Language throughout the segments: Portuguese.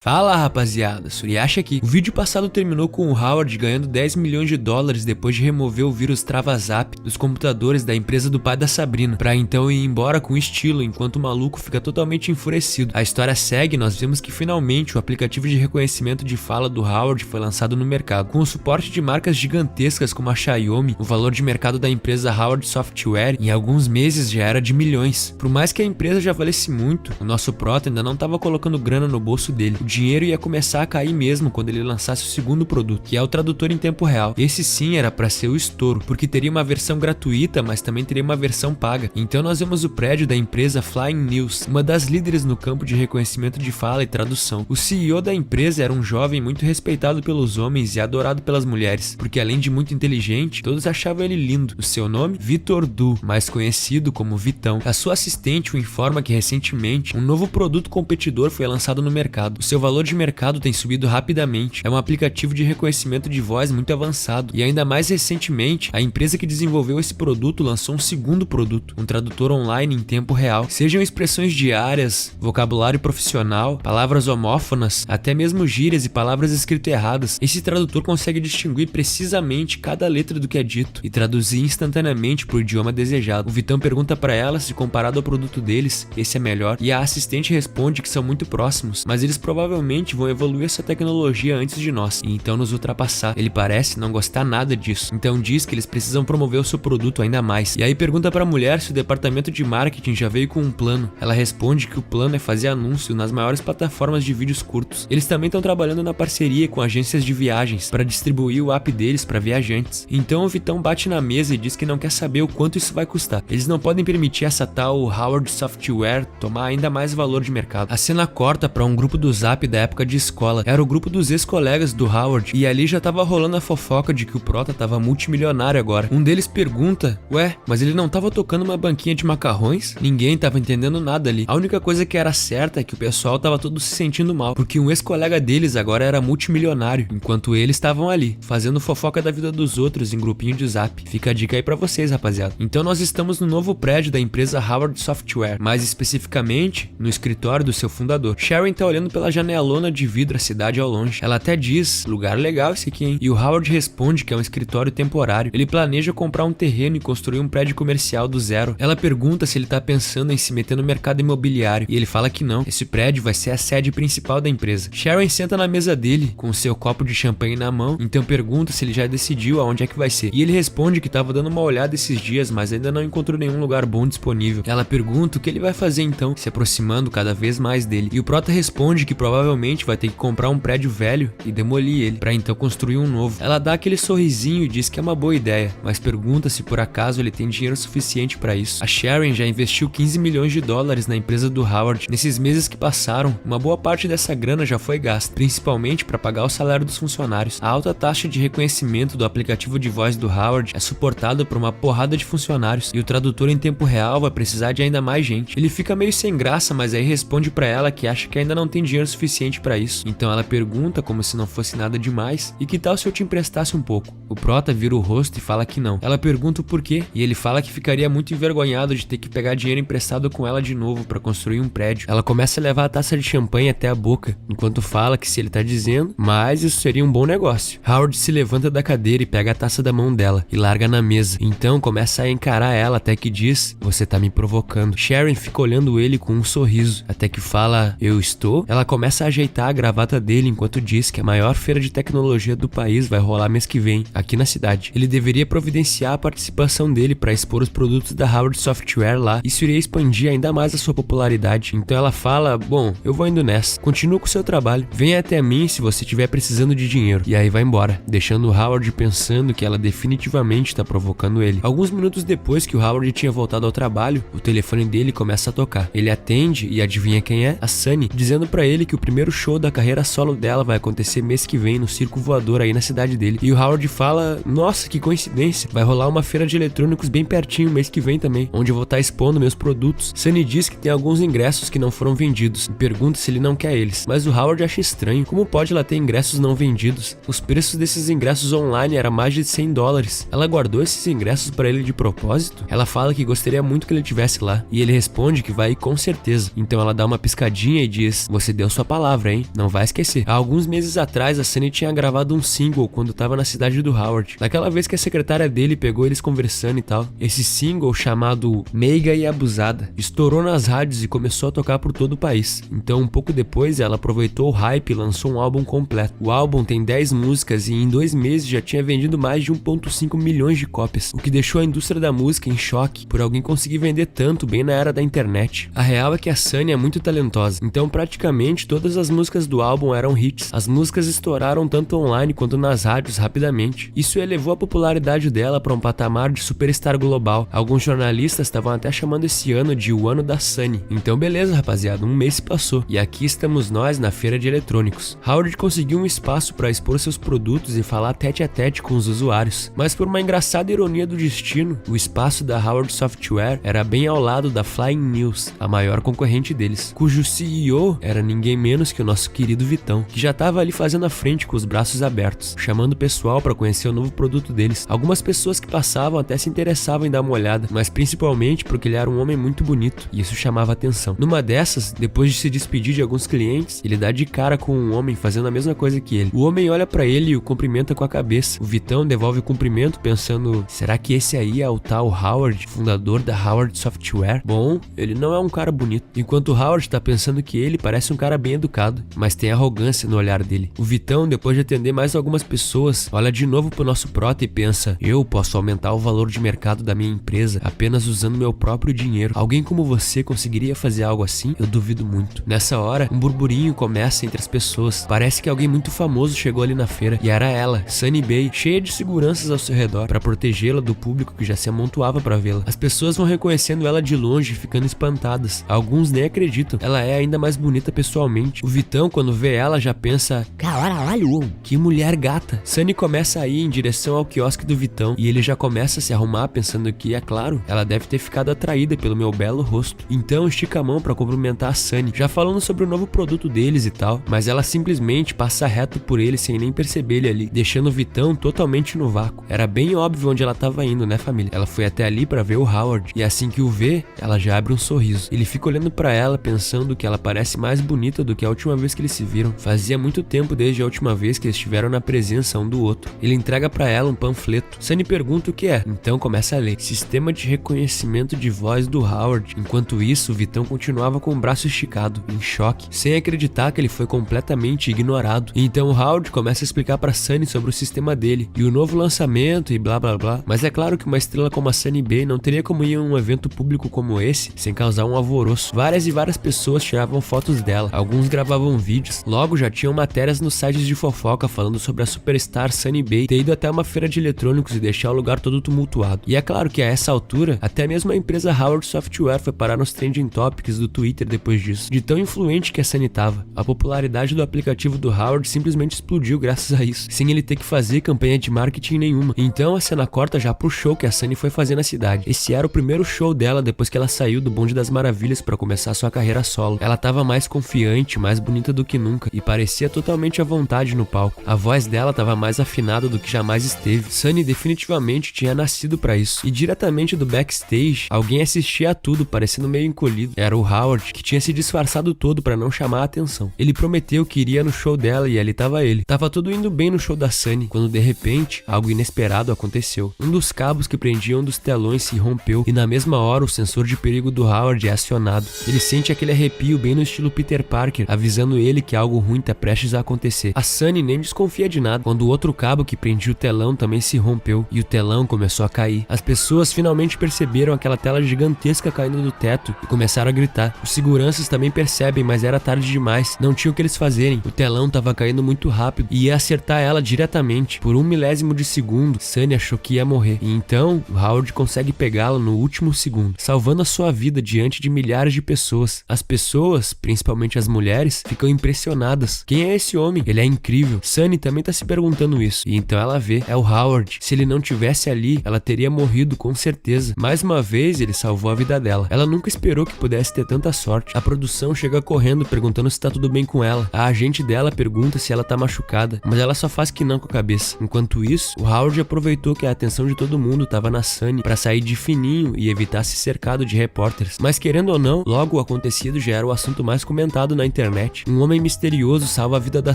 Fala rapaziada, Suriacha aqui. O vídeo passado terminou com o Howard ganhando 10 milhões de dólares depois de remover o vírus TravaZap dos computadores da empresa do pai da Sabrina, pra então ir embora com estilo enquanto o maluco fica totalmente enfurecido. A história segue e nós vemos que finalmente o aplicativo de reconhecimento de fala do Howard foi lançado no mercado. Com o suporte de marcas gigantescas como a Xiaomi, o valor de mercado da empresa Howard Software em alguns meses já era de milhões. Por mais que a empresa já valesse muito, o nosso prota ainda não estava colocando grana no bolso dele. O dinheiro ia começar a cair mesmo quando ele lançasse o segundo produto, que é o tradutor em tempo real. Esse sim era para ser o estouro, porque teria uma versão gratuita, mas também teria uma versão paga. Então nós vemos o prédio da empresa Flying News, uma das líderes no campo de reconhecimento de fala e tradução. O CEO da empresa era um jovem muito respeitado pelos homens e adorado pelas mulheres, porque além de muito inteligente, todos achavam ele lindo. O seu nome? Vitor Du, mais conhecido como Vitão. A sua assistente o informa que recentemente um novo produto competidor foi lançado no mercado. O seu valor de mercado tem subido rapidamente. É um aplicativo de reconhecimento de voz muito avançado. E ainda mais recentemente, a empresa que desenvolveu esse produto lançou um segundo produto, um tradutor online em tempo real. Sejam expressões diárias, vocabulário profissional, palavras homófonas, até mesmo gírias e palavras escritas erradas, esse tradutor consegue distinguir precisamente cada letra do que é dito e traduzir instantaneamente para o idioma desejado. O Vitão pergunta para ela se comparado ao produto deles, esse é melhor, e a assistente responde que são muito próximos, mas eles provavelmente vão evoluir essa tecnologia antes de nós e então nos ultrapassar. Ele parece não gostar nada disso, então diz que eles precisam promover o seu produto ainda mais. E aí pergunta para a mulher se o departamento de marketing já veio com um plano. Ela responde que o plano é fazer anúncio nas maiores plataformas de vídeos curtos. Eles também estão trabalhando na parceria com agências de viagens para distribuir o app deles para viajantes. Então o Vitão bate na mesa e diz que não quer saber o quanto isso vai custar. Eles não podem permitir essa tal Howard Software tomar ainda mais valor de mercado. A cena corta para um grupo do Zap da época de escola. Era o grupo dos ex-colegas do Howard e ali já tava rolando a fofoca de que o prota tava multimilionário agora. Um deles pergunta, ué, mas ele não tava tocando uma banquinha de macarrões? Ninguém tava entendendo nada ali. A única coisa que era certa é que o pessoal tava todo se sentindo mal, porque um ex-colega deles agora era multimilionário, enquanto eles estavam ali, fazendo fofoca da vida dos outros em grupinho de Zap. Fica a dica aí pra vocês, rapaziada. Então nós estamos no novo prédio da empresa Howard Software, mais especificamente no escritório do seu fundador. Sharon tá olhando pela janelona de vidro a cidade ao longe. Ela até diz, lugar legal esse aqui, hein? E o Howard responde que é um escritório temporário. Ele planeja comprar um terreno e construir um prédio comercial do zero. Ela pergunta se ele tá pensando em se meter no mercado imobiliário e ele fala que não. Esse prédio vai ser a sede principal da empresa. Sharon senta na mesa dele com o seu copo de champanhe na mão, então pergunta se ele já decidiu aonde é que vai ser. E ele responde que tava dando uma olhada esses dias, mas ainda não encontrou nenhum lugar bom disponível. Ela pergunta o que ele vai fazer então, se aproximando cada vez mais dele. E o prota responde que provavelmente vai ter que comprar um prédio velho e demolir ele, pra então construir um novo. Ela dá aquele sorrisinho e diz que é uma boa ideia, mas pergunta se por acaso ele tem dinheiro suficiente pra isso. A Sharon já investiu 15 milhões de dólares na empresa do Howard. Nesses meses que passaram, uma boa parte dessa grana já foi gasta, principalmente para pagar o salário dos funcionários. A alta taxa de reconhecimento do aplicativo de voz do Howard é suportada por uma porrada de funcionários e o tradutor em tempo real vai precisar de ainda mais gente. Ele fica meio sem graça, mas aí responde pra ela que acha que ainda não tem dinheiro suficiente pra isso. Então ela pergunta como se não fosse nada demais, e que tal se eu te emprestasse um pouco? O prota vira o rosto e fala que não. Ela pergunta o porquê, e ele fala que ficaria muito envergonhado de ter que pegar dinheiro emprestado com ela de novo pra construir um prédio. Ela começa a levar a taça de champanhe até a boca, enquanto fala que se ele tá dizendo, mas isso seria um bom negócio. Howard se levanta da cadeira e pega a taça da mão dela e larga na mesa. Então começa a encarar ela até que diz, você tá me provocando. Sharon fica olhando ele com um sorriso, até que fala, eu estou? Ela começa a ajeitar a gravata dele enquanto diz que a maior feira de tecnologia do país vai rolar mês que vem, aqui na cidade. Ele deveria providenciar a participação dele para expor os produtos da Howard Software lá. Isso iria expandir ainda mais a sua popularidade. Então ela fala, bom, eu vou indo nessa. Continua com o seu trabalho. Venha até mim se você estiver precisando de dinheiro. E aí vai embora, deixando o Howard pensando que ela definitivamente está provocando ele. Alguns minutos depois que o Howard tinha voltado ao trabalho, o telefone dele começa a tocar. Ele atende e adivinha quem é? A Sunny, dizendo pra ele que o primeiro show da carreira solo dela vai acontecer mês que vem no Circo Voador aí na cidade dele. E o Howard fala, nossa, que coincidência, vai rolar uma feira de eletrônicos bem pertinho mês que vem também, onde eu vou estar expondo meus produtos. Sunny diz que tem alguns ingressos que não foram vendidos e pergunta se ele não quer eles, mas o Howard acha estranho, como pode ela ter ingressos não vendidos? Os preços desses ingressos online era mais de 100 dólares. Ela guardou esses ingressos pra ele de propósito? Ela fala que gostaria muito que ele estivesse lá, e ele responde que vai com certeza. Então ela dá uma piscadinha e diz, você deu sua palavra, hein? Não vai esquecer. Há alguns meses atrás, a Sunny tinha gravado um single quando tava na cidade do Howard. Naquela vez que a secretária dele pegou eles conversando e tal. Esse single, chamado Meiga e Abusada, estourou nas rádios e começou a tocar por todo o país. Então, um pouco depois, ela aproveitou o hype e lançou um álbum completo. O álbum tem 10 músicas e em 2 meses já tinha vendido mais de 1,5 milhões de cópias, o que deixou a indústria da música em choque por alguém conseguir vender tanto bem na era da internet. A real é que a Sunny é muito talentosa, então praticamente todas as músicas do álbum eram hits. As músicas estouraram tanto online quanto nas rádios rapidamente. Isso elevou a popularidade dela para um patamar de superstar global. Alguns jornalistas estavam até chamando esse ano de o ano da Sunny. Então beleza, rapaziada, um mês se passou e aqui estamos nós na feira de eletrônicos. Howard conseguiu um espaço para expor seus produtos e falar tete a tete com os usuários, mas por uma engraçada ironia do destino, o espaço da Howard Software era bem ao lado da Flying News, a maior concorrente deles, cujo CEO era ninguém menos que o nosso querido Vitão, que já estava ali fazendo a frente com os braços abertos, chamando o pessoal para conhecer o novo produto deles. Algumas pessoas que passavam até se interessavam em dar uma olhada, mas principalmente porque ele era um homem muito bonito e isso chamava atenção. Numa dessas, depois de se despedir de alguns clientes, ele dá de cara com um homem fazendo a mesma coisa que ele. O homem olha para ele e o cumprimenta com a cabeça. O Vitão devolve o cumprimento pensando, será que esse aí é o tal Howard, fundador da Howard Software? Bom, ele não é um cara bonito. Enquanto o Howard tá pensando que ele parece um cara bem educado, mas tem arrogância no olhar dele. O Vitão, depois de atender mais algumas pessoas, olha de novo pro nosso prota e pensa, eu posso aumentar o valor de mercado da minha empresa apenas usando meu próprio dinheiro. Alguém como você conseguiria fazer algo assim? Eu duvido muito. Nessa hora, um burburinho começa entre as pessoas. Parece que alguém muito famoso chegou ali na feira e era ela, Sunny Bay, cheia de seguranças ao seu redor para protegê-la do público que já se amontoava para vê-la. As pessoas vão reconhecendo ela de longe e ficando espantadas. Alguns nem acreditam. Ela é ainda mais bonita pessoalmente. O Vitão, quando vê ela, já pensa, caralho, que mulher gata. Sunny começa a ir em direção ao quiosque do Vitão e ele já começa a se arrumar pensando que, é claro, ela deve ter ficado atraída pelo meu belo rosto. Então estica a mão para cumprimentar a Sunny, já falando sobre o novo produto deles e tal, mas ela simplesmente passa reto por ele sem nem perceber ele ali, deixando o Vitão totalmente no vácuo. Era bem óbvio onde ela tava indo, né, família? Ela foi até ali para ver o Howard e assim que o vê, ela já abre um sorriso. Ele fica olhando para ela pensando que ela parece mais bonita do que a última vez que eles se viram. Fazia muito tempo desde a última vez que eles estiveram na presença um do outro. Ele entrega para ela um panfleto. Sunny pergunta o que é. Então começa a ler. Sistema de reconhecimento de voz do Howard. Enquanto isso, o Vitão continuava com o braço esticado, em choque, sem acreditar que ele foi completamente ignorado. Então o Howard começa a explicar para Sunny sobre o sistema dele e o novo lançamento e blá blá blá. Mas é claro que uma estrela como a Sunny Bay não teria como ir a um evento público como esse sem causar um alvoroço. Várias e várias pessoas tiravam fotos dela, alguns gravavam vídeos, logo já tinham matérias nos sites de fofoca falando sobre a superstar Sunny Bay ter ido até uma feira de eletrônicos e deixar o lugar todo tumultuado. E é claro que a essa altura, até mesmo a empresa Howard Software foi parar nos trending topics do Twitter depois disso, de tão influente que a Sunny tava. A popularidade do aplicativo do Howard simplesmente explodiu graças a isso, sem ele ter que fazer campanha de marketing nenhuma. Então a cena corta já pro show que a Sunny foi fazer na cidade. Esse era o primeiro show dela depois que ela saiu do Bonde das Maravilhas para começar sua carreira solo. Ela tava mais confiante, mais bonita do que nunca e parecia totalmente à vontade no palco. A voz dela tava mais afinada do que jamais esteve. Sunny definitivamente tinha nascido para isso. E diretamente do backstage, alguém assistia a tudo parecendo meio encolhido. Era o Howard, que tinha se disfarçado todo para não chamar a atenção. Ele prometeu que iria no show dela e ali tava ele. Tava tudo indo bem no show da Sunny, quando de repente, algo inesperado aconteceu. Um dos cabos que prendiam um dos telões se rompeu e na mesma hora o sensor de perigo do Howard é acionado. Ele sente aquele arrepio bem no estilo Peter Parker, avisando ele que algo ruim tá prestes a acontecer. A Sunny nem desconfia de nada, quando o outro cabo que prendia o telão também se rompeu e o telão começou a cair. As pessoas finalmente perceberam aquela tela gigantesca caindo do teto e começaram a gritar. Os seguranças também percebem, mas era tarde demais, não tinha o que eles fazerem. O telão tava caindo muito rápido e ia acertar ela diretamente. Por 1 milésimo de segundo, Sunny achou que ia morrer. E então, o Howard consegue pegá-la no último segundo, salvando a sua vida diante de milhares de pessoas. As pessoas, principalmente as mulheres, ficam impressionadas. Quem é esse homem? Ele é incrível. Sunny também tá se perguntando isso. E então ela vê, é o Howard. Se ele não tivesse ali, ela teria morrido com certeza. Mais uma vez, ele salvou a vida dela. Ela nunca esperou que pudesse ter tanta sorte. A produção chega correndo perguntando se tá tudo bem com ela. A agente dela pergunta se ela tá machucada, mas ela só faz que não com a cabeça. Enquanto isso, o Howard aproveitou que a atenção de todo mundo tava na Sunny pra sair de fininho e evitar ser cercado de repórteres. Mas querendo ou não, logo o acontecido já era o assunto mais comentado na internet internet. Um homem misterioso salva a vida da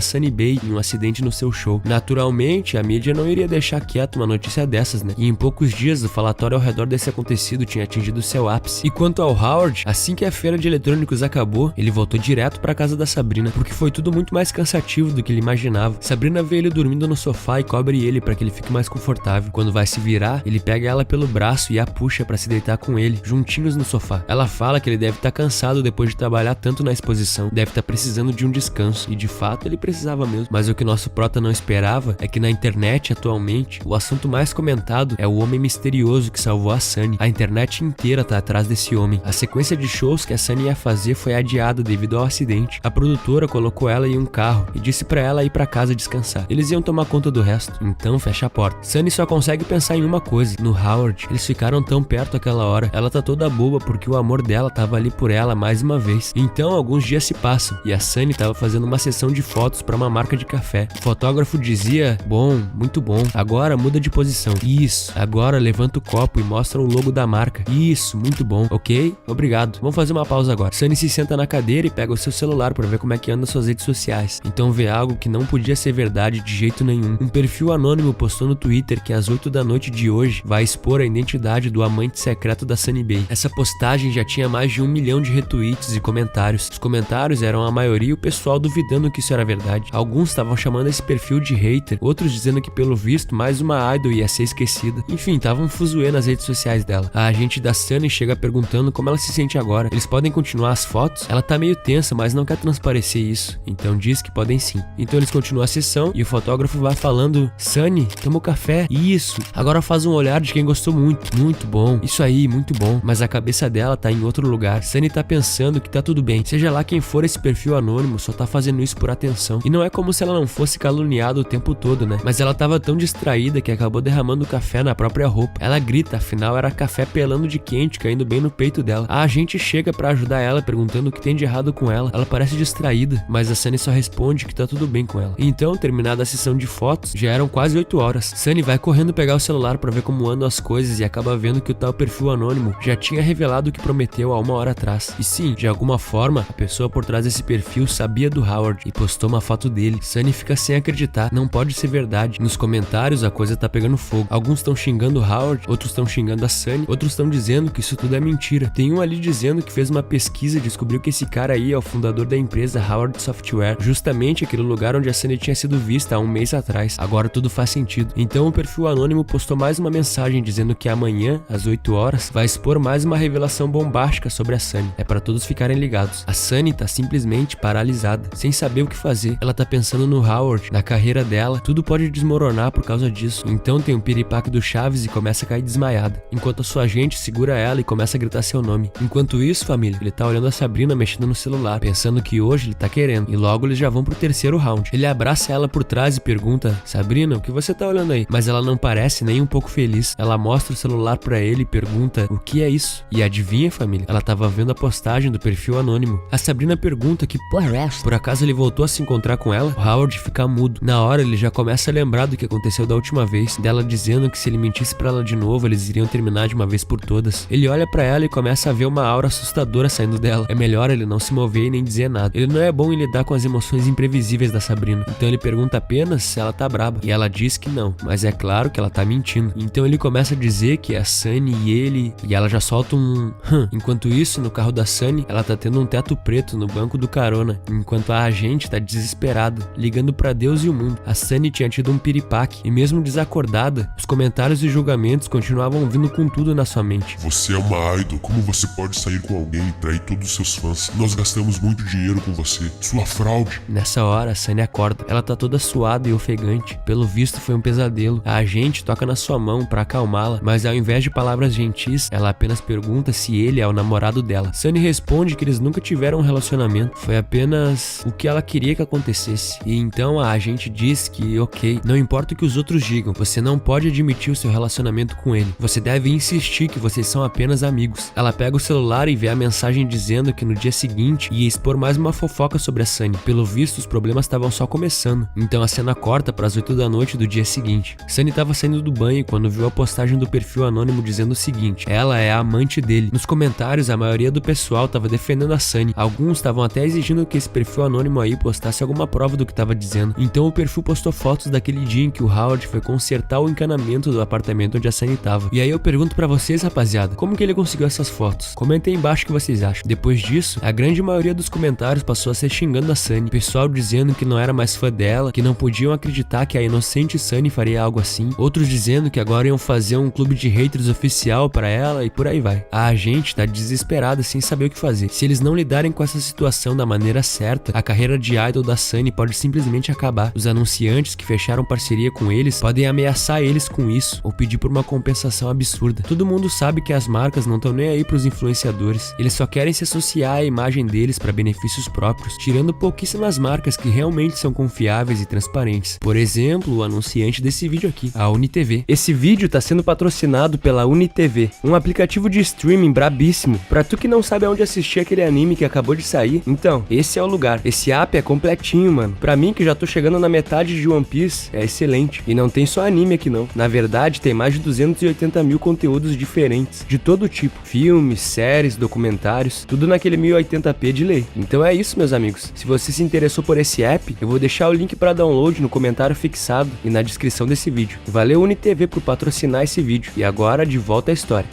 Sunny Bay em um acidente no seu show. Naturalmente, a mídia não iria deixar quieto uma notícia dessas, né? E em poucos dias, o falatório ao redor desse acontecido tinha atingido seu ápice. E quanto ao Howard, assim que a feira de eletrônicos acabou, ele voltou direto para casa da Sabrina, porque foi tudo muito mais cansativo do que ele imaginava. Sabrina vê ele dormindo no sofá e cobre ele para que ele fique mais confortável. Quando vai se virar, ele pega ela pelo braço e a puxa para se deitar com ele, juntinhos no sofá. Ela fala que ele deve estar cansado depois de trabalhar tanto na exposição, deve estar precisando de um descanso, e de fato ele precisava mesmo. Mas o que nosso prota não esperava é que na internet atualmente, o assunto mais comentado é o homem misterioso que salvou a Sunny. A internet inteira tá atrás desse homem. A sequência de shows que a Sunny ia fazer foi adiada devido ao acidente. A produtora colocou ela em um carro e disse pra ela ir pra casa descansar. Eles iam tomar conta do resto, então fecha a porta. Sunny só consegue pensar em uma coisa, no Howard. Eles ficaram tão perto aquela hora. Ela tá toda boba porque o amor dela tava ali por ela mais uma vez. Então alguns dias se passam e a Sunny tava fazendo uma sessão de fotos pra uma marca de café. O fotógrafo dizia: bom, muito bom, agora muda de posição. Isso, agora levanta o copo e mostra o logo da marca. Isso, muito bom, ok? Obrigado. Vamos fazer uma pausa agora. Sunny se senta na cadeira e pega o seu celular pra ver como é que anda suas redes sociais. Então vê algo que não podia ser verdade de jeito nenhum. Um perfil anônimo postou no Twitter que às 8 da noite de hoje vai expor a identidade do amante secreto da Sunny Bay. Essa postagem já tinha mais de 1 milhão de retweets e comentários. Os comentários eram a maioria o pessoal duvidando que isso era verdade. Alguns estavam chamando esse perfil de hater, outros dizendo que pelo visto mais uma idol ia ser esquecida. Enfim, tava um fuzuê nas redes sociais dela. A agente da Sunny chega perguntando como ela se sente agora. Eles podem continuar as fotos? Ela tá meio tensa, mas não quer transparecer isso, então diz que podem sim. Então eles continuam a sessão e o fotógrafo vai falando: Sunny, toma o café. Isso, agora faz um olhar de quem gostou muito. Muito bom, isso aí, muito bom. Mas a cabeça dela tá em outro lugar. Sunny tá pensando que tá tudo bem. Seja lá quem for esse perfil anônimo, só tá fazendo isso por atenção. E não é como se ela não fosse caluniada o tempo todo, né? Mas ela tava tão distraída que acabou derramando café na própria roupa. Ela grita, afinal era café pelando de quente, caindo bem no peito dela. A agente chega pra ajudar ela, perguntando o que tem de errado com ela. Ela parece distraída, mas a Sunny só responde que tá tudo bem com ela. Então, terminada a sessão de fotos, já eram quase 8 horas. Sunny vai correndo pegar o celular pra ver como andam as coisas e acaba vendo que o tal perfil anônimo já tinha revelado o que prometeu há 1 hora atrás. E sim, de alguma forma, a pessoa por trás desse perfil sabia do Howard e postou uma foto dele. Sunny fica sem acreditar, não pode ser verdade. Nos comentários a coisa tá pegando fogo. Alguns estão xingando o Howard, outros estão xingando a Sunny, outros estão dizendo que isso tudo é mentira. Tem um ali dizendo que fez uma pesquisa e descobriu que esse cara aí é o fundador da empresa Howard Software, justamente aquele lugar onde a Sunny tinha sido vista há 1 mês atrás. Agora tudo faz sentido. Então o perfil anônimo postou mais uma mensagem dizendo que amanhã, às 8 horas, vai expor mais uma revelação bombástica sobre a Sunny. É pra todos ficarem ligados. A Sunny tá simplesmente paralisada, sem saber o que fazer. Ela tá pensando no Howard, na carreira dela. Tudo pode desmoronar por causa disso. Então tem um piripaque do Chaves e começa a cair desmaiada, enquanto a sua agente segura ela e começa a gritar seu nome. Enquanto isso, família, ele tá olhando a Sabrina mexendo no celular, pensando que hoje ele tá querendo, e logo eles já vão pro 3º round. Ele abraça ela por trás e pergunta: Sabrina, o que você tá olhando aí? Mas ela não parece nem um pouco feliz. Ela mostra o celular pra ele e pergunta: o que é isso? E adivinha, família? Ela tava vendo a postagem do perfil anônimo. A Sabrina pergunta que porra é essa? Por acaso ele voltou a se encontrar com ela? O Howard fica mudo. Na hora ele já começa a lembrar do que aconteceu da última vez, dela dizendo que se ele mentisse pra ela de novo, eles iriam terminar de uma vez por todas. Ele olha pra ela e começa a ver uma aura assustadora saindo dela. É melhor ele não se mover e nem dizer nada. Ele não é bom em lidar com as emoções imprevisíveis da Sabrina. Então ele pergunta apenas se ela tá braba. E ela diz que não, mas é claro que ela tá mentindo. Então ele começa a dizer que é a Sunny e ele... E ela já solta um... Enquanto isso, no carro da Sunny, ela tá tendo um teto preto no banco do carona, enquanto a agente tá desesperada, ligando pra Deus e o mundo. A Sunny tinha tido um piripaque, e mesmo desacordada, os comentários e julgamentos continuavam vindo com tudo na sua mente. Você é uma idol, como você pode sair com alguém e trair todos os seus fãs? Nós gastamos muito dinheiro com você, sua fraude. Nessa hora, a Sunny acorda. Ela tá toda suada e ofegante. Pelo visto, foi um pesadelo. A agente toca na sua mão pra acalmá-la, mas ao invés de palavras gentis, ela apenas pergunta se ele é o namorado dela. Sunny responde que eles nunca tiveram um relacionamento, foi apenas o que ela queria que acontecesse. E então a agente diz que, ok, não importa o que os outros digam, você não pode admitir o seu relacionamento com ele. Você deve insistir que vocês são apenas amigos. Ela pega o celular e vê a mensagem dizendo que no dia seguinte ia expor mais uma fofoca sobre a Sunny. Pelo visto, os problemas estavam só começando. Então a cena corta para as 8 da noite do dia seguinte. Sunny estava saindo do banho quando viu a postagem do perfil anônimo dizendo o seguinte: ela é a amante dele. Nos comentários, a maioria do pessoal estava defendendo a Sunny. Alguns estavam até exigindo que esse perfil anônimo aí postasse alguma prova do que tava dizendo. Então o perfil postou fotos daquele dia em que o Howard foi consertar o encanamento do apartamento onde a Sunny tava. E aí eu pergunto pra vocês, rapaziada, como que ele conseguiu essas fotos? Comentem aí embaixo o que vocês acham. Depois disso, a grande maioria dos comentários passou a ser xingando a Sunny, pessoal dizendo que não era mais fã dela, que não podiam acreditar que a inocente Sunny faria algo assim, outros dizendo que agora iam fazer um clube de haters oficial pra ela e por aí vai. A gente tá desesperada sem saber o que fazer. Se eles não lidarem com essa situação da maneira certa, a carreira de idol da Sunny pode simplesmente acabar. Os anunciantes que fecharam parceria com eles podem ameaçar eles com isso ou pedir por uma compensação absurda. Todo mundo sabe que as marcas não estão nem aí pros influenciadores, eles só querem se associar à imagem deles para benefícios próprios, tirando pouquíssimas marcas que realmente são confiáveis e transparentes. Por exemplo, o anunciante desse vídeo aqui, a UniTV. Esse vídeo tá sendo patrocinado pela UniTV, um aplicativo de streaming brabíssimo. Pra tu que não sabe aonde assistir aquele anime que acabou de sair, então, esse é o lugar. Esse app é completinho, mano. Pra mim, que já tô chegando na metade de One Piece, é excelente. E não tem só anime aqui não. Na verdade, tem mais de 280 mil conteúdos diferentes, de todo tipo. Filmes, séries, documentários, tudo naquele 1080p de lei. Então é isso, meus amigos. Se você se interessou por esse app, eu vou deixar o link para download no comentário fixado e na descrição desse vídeo. Valeu UniTV por patrocinar esse vídeo. E agora, de volta à história.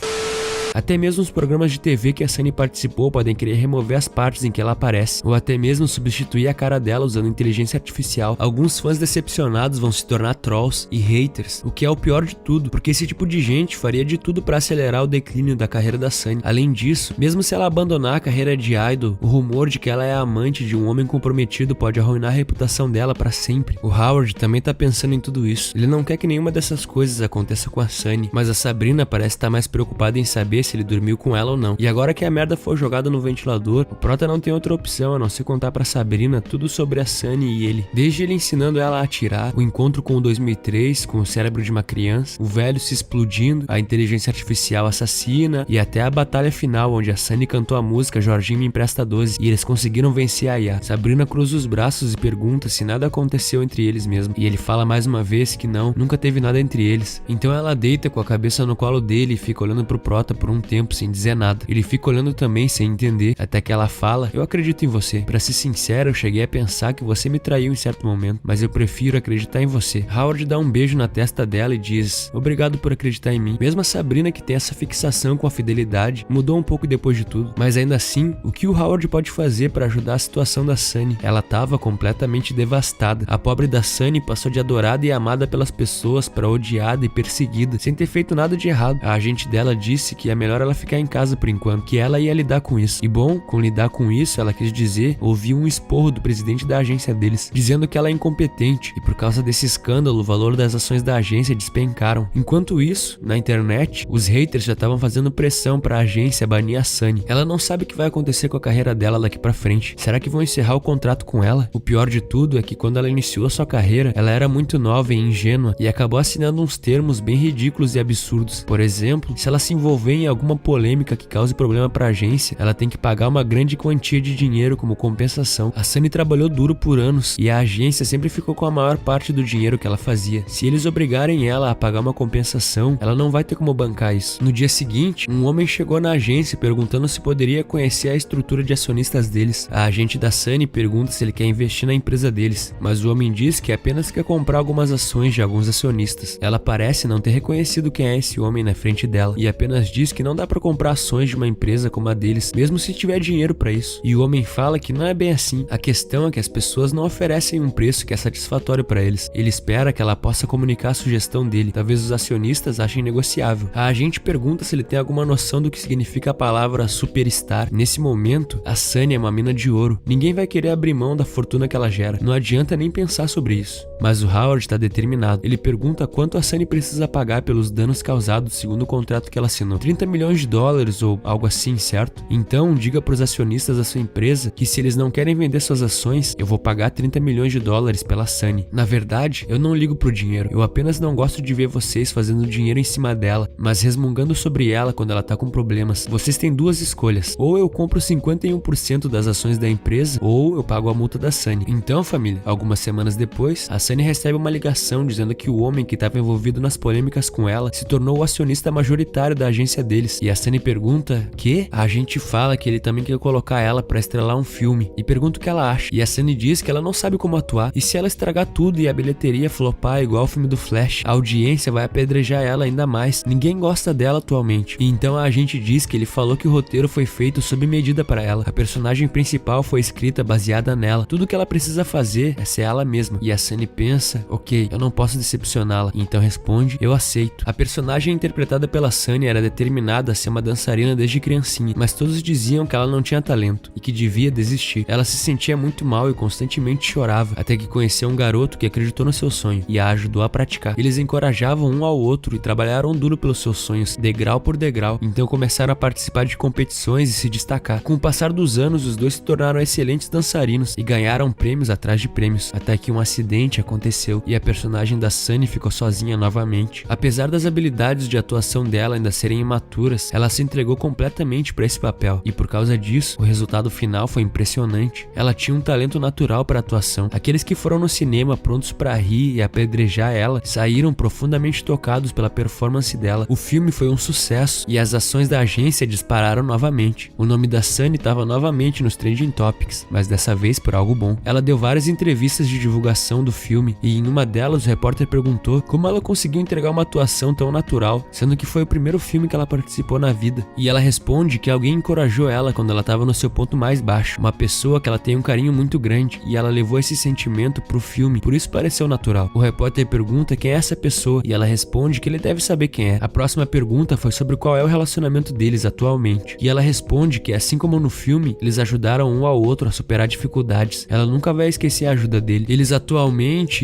Até mesmo os programas de TV que a Sunny participou podem querer remover as partes em que ela aparece, ou até mesmo substituir a cara dela usando inteligência artificial. Alguns fãs decepcionados vão se tornar trolls e haters, o que é o pior de tudo, porque esse tipo de gente faria de tudo para acelerar o declínio da carreira da Sunny. Além disso, mesmo se ela abandonar a carreira de idol, o rumor de que ela é amante de um homem comprometido pode arruinar a reputação dela para sempre. O Howard também tá pensando em tudo isso. Ele não quer que nenhuma dessas coisas aconteça com a Sunny, mas a Sabrina parece estar mais preocupada em saber se ele dormiu com ela ou não. E agora que a merda foi jogada no ventilador, o Prota não tem outra opção a não ser contar pra Sabrina tudo sobre a Sunny e ele. Desde ele ensinando ela a atirar, o encontro com o 2003, com o cérebro de uma criança, o velho se explodindo, a inteligência artificial assassina e até a batalha final onde a Sunny cantou a música Jorginho me empresta 12 e eles conseguiram vencer a IA. Sabrina cruza os braços e pergunta se nada aconteceu entre eles mesmo. E ele fala mais uma vez que não, nunca teve nada entre eles. Então ela deita com a cabeça no colo dele e fica olhando pro Prota por um tempo sem dizer nada. Ele fica olhando também sem entender, até que ela fala: eu acredito em você. Pra ser sincero, eu cheguei a pensar que você me traiu em certo momento, mas eu prefiro acreditar em você. Howard dá um beijo na testa dela e diz: obrigado por acreditar em mim. Mesmo a Sabrina, que tem essa fixação com a fidelidade, mudou um pouco depois de tudo, mas ainda assim, o que o Howard pode fazer pra ajudar a situação da Sunny? Ela tava completamente devastada. A pobre da Sunny passou de adorada e amada pelas pessoas pra odiada e perseguida, sem ter feito nada de errado. A agente dela disse que é melhor ela ficar em casa por enquanto, que ela ia lidar com isso. E bom, com lidar com isso, ela quis dizer, ouviu um esporro do presidente da agência deles, dizendo que ela é incompetente, e por causa desse escândalo, o valor das ações da agência despencaram. Enquanto isso, na internet, os haters já estavam fazendo pressão pra agência banir a Sunny. Ela não sabe o que vai acontecer com a carreira dela daqui pra frente. Será que vão encerrar o contrato com ela? O pior de tudo é que quando ela iniciou sua carreira, ela era muito nova e ingênua, e acabou assinando uns termos bem ridículos e absurdos. Por exemplo, se ela se envolver em alguma polêmica que cause problema pra agência, ela tem que pagar uma grande quantia de dinheiro como compensação. A Sunny trabalhou duro por anos e a agência sempre ficou com a maior parte do dinheiro que ela fazia. Se eles obrigarem ela a pagar uma compensação, ela não vai ter como bancar isso. No dia seguinte, um homem chegou na agência perguntando se poderia conhecer a estrutura de acionistas deles. A agente da Sunny pergunta se ele quer investir na empresa deles, mas o homem diz que apenas quer comprar algumas ações de alguns acionistas. Ela parece não ter reconhecido quem é esse homem na frente dela e apenas diz que não dá pra comprar ações de uma empresa como a deles, mesmo se tiver dinheiro pra isso. E o homem fala que não é bem assim. A questão é que as pessoas não oferecem um preço que é satisfatório pra eles. Ele espera que ela possa comunicar a sugestão dele. Talvez os acionistas achem negociável. A agente pergunta se ele tem alguma noção do que significa a palavra superstar. Nesse momento, a Sunny é uma mina de ouro. Ninguém vai querer abrir mão da fortuna que ela gera. Não adianta nem pensar sobre isso. Mas o Howard tá determinado. Ele pergunta quanto a Sunny precisa pagar pelos danos causados segundo o contrato que ela assinou. 30 milhões de dólares ou algo assim, certo? Então, diga pros acionistas da sua empresa que se eles não querem vender suas ações, eu vou pagar 30 milhões de dólares pela Sunny. Na verdade, eu não ligo pro dinheiro. Eu apenas não gosto de ver vocês fazendo dinheiro em cima dela, mas resmungando sobre ela quando ela tá com problemas. Vocês têm duas escolhas. Ou eu compro 51% das ações da empresa, ou eu pago a multa da Sunny. Então, família, algumas semanas depois, a Sunny recebe uma ligação dizendo que o homem que estava envolvido nas polêmicas com ela se tornou o acionista majoritário da agência dele eles. E a Sunny pergunta, que? A agente fala que ele também quer colocar ela pra estrelar um filme e pergunta o que ela acha. E a Sunny diz que ela não sabe como atuar e se ela estragar tudo e a bilheteria flopar igual o filme do Flash, a audiência vai apedrejar ela ainda mais. Ninguém gosta dela atualmente. E então a agente diz que ele falou que o roteiro foi feito sob medida para ela. A personagem principal foi escrita baseada nela. Tudo que ela precisa fazer é ser ela mesma. E a Sunny pensa, ok, eu não posso decepcioná-la. E então responde, eu aceito. A personagem interpretada pela Sunny era determinada a ser uma dançarina desde criancinha, mas todos diziam que ela não tinha talento e que devia desistir. Ela se sentia muito mal e constantemente chorava, até que conheceu um garoto que acreditou no seu sonho e a ajudou a praticar. Eles encorajavam um ao outro e trabalharam duro pelos seus sonhos, degrau por degrau. Então começaram a participar de competições e se destacar. Com o passar dos anos, os dois se tornaram excelentes dançarinos e ganharam prêmios atrás de prêmios, até que um acidente aconteceu e a personagem da Sunny ficou sozinha novamente. Apesar das habilidades de atuação dela ainda serem imaturas, ela se entregou completamente para esse papel e por causa disso, o resultado final foi impressionante. Ela tinha um talento natural para atuação. Aqueles que foram no cinema prontos para rir e apedrejar ela saíram profundamente tocados pela performance dela. O filme foi um sucesso e as ações da agência dispararam novamente. O nome da Sunny estava novamente nos Trending Topics, mas dessa vez por algo bom. Ela deu várias entrevistas de divulgação do filme e em uma delas o repórter perguntou como ela conseguiu entregar uma atuação tão natural, sendo que foi o primeiro filme que ela participou na vida. E ela responde que alguém encorajou ela quando ela estava no seu ponto mais baixo, uma pessoa que ela tem um carinho muito grande, e ela levou esse sentimento pro filme, por isso pareceu natural. O repórter pergunta quem é essa pessoa e ela responde que ele deve saber quem é. A próxima pergunta foi sobre qual é o relacionamento deles atualmente, e ela responde que assim como no filme, eles ajudaram um ao outro a superar dificuldades. Ela nunca vai esquecer a ajuda dele. Eles atualmente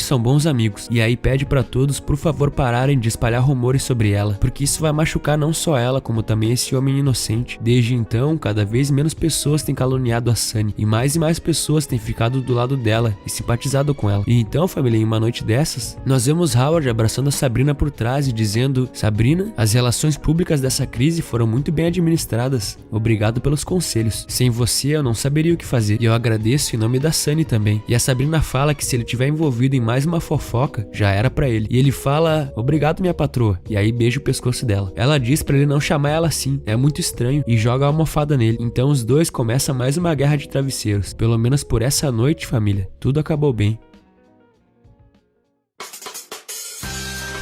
são bons amigos, e aí pede pra todos por favor pararem de espalhar rumores sobre ela, porque isso vai machucar não só ela, como também esse homem inocente. Desde então, cada vez menos pessoas têm caluniado a Sunny, e mais pessoas têm ficado do lado dela e simpatizado com ela. E então, família, em uma noite dessas, nós vemos Howard abraçando a Sabrina por trás e dizendo, Sabrina, as relações públicas dessa crise foram muito bem administradas. Obrigado pelos conselhos. Sem você, eu não saberia o que fazer. E eu agradeço em nome da Sunny também. E a Sabrina fala que se ele tiver envolvido em mais uma fofoca, já era pra ele. E ele fala, obrigado minha patroa. E aí beija o pescoço dela. Ela diz pra ele não chamar ela assim, é muito estranho, e joga a almofada nele. Então os dois começam mais uma guerra de travesseiros. Pelo menos por essa noite, família, tudo acabou bem.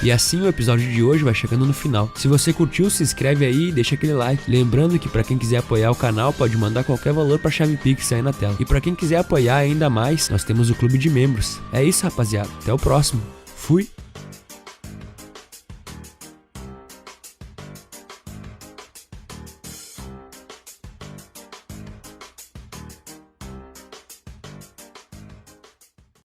E assim o episódio de hoje vai chegando no final. Se você curtiu, se inscreve aí e deixa aquele like. Lembrando que pra quem quiser apoiar o canal, pode mandar qualquer valor pra chave Pix aí na tela. E pra quem quiser apoiar ainda mais, nós temos o clube de membros. É isso, rapaziada. Até o próximo. Fui!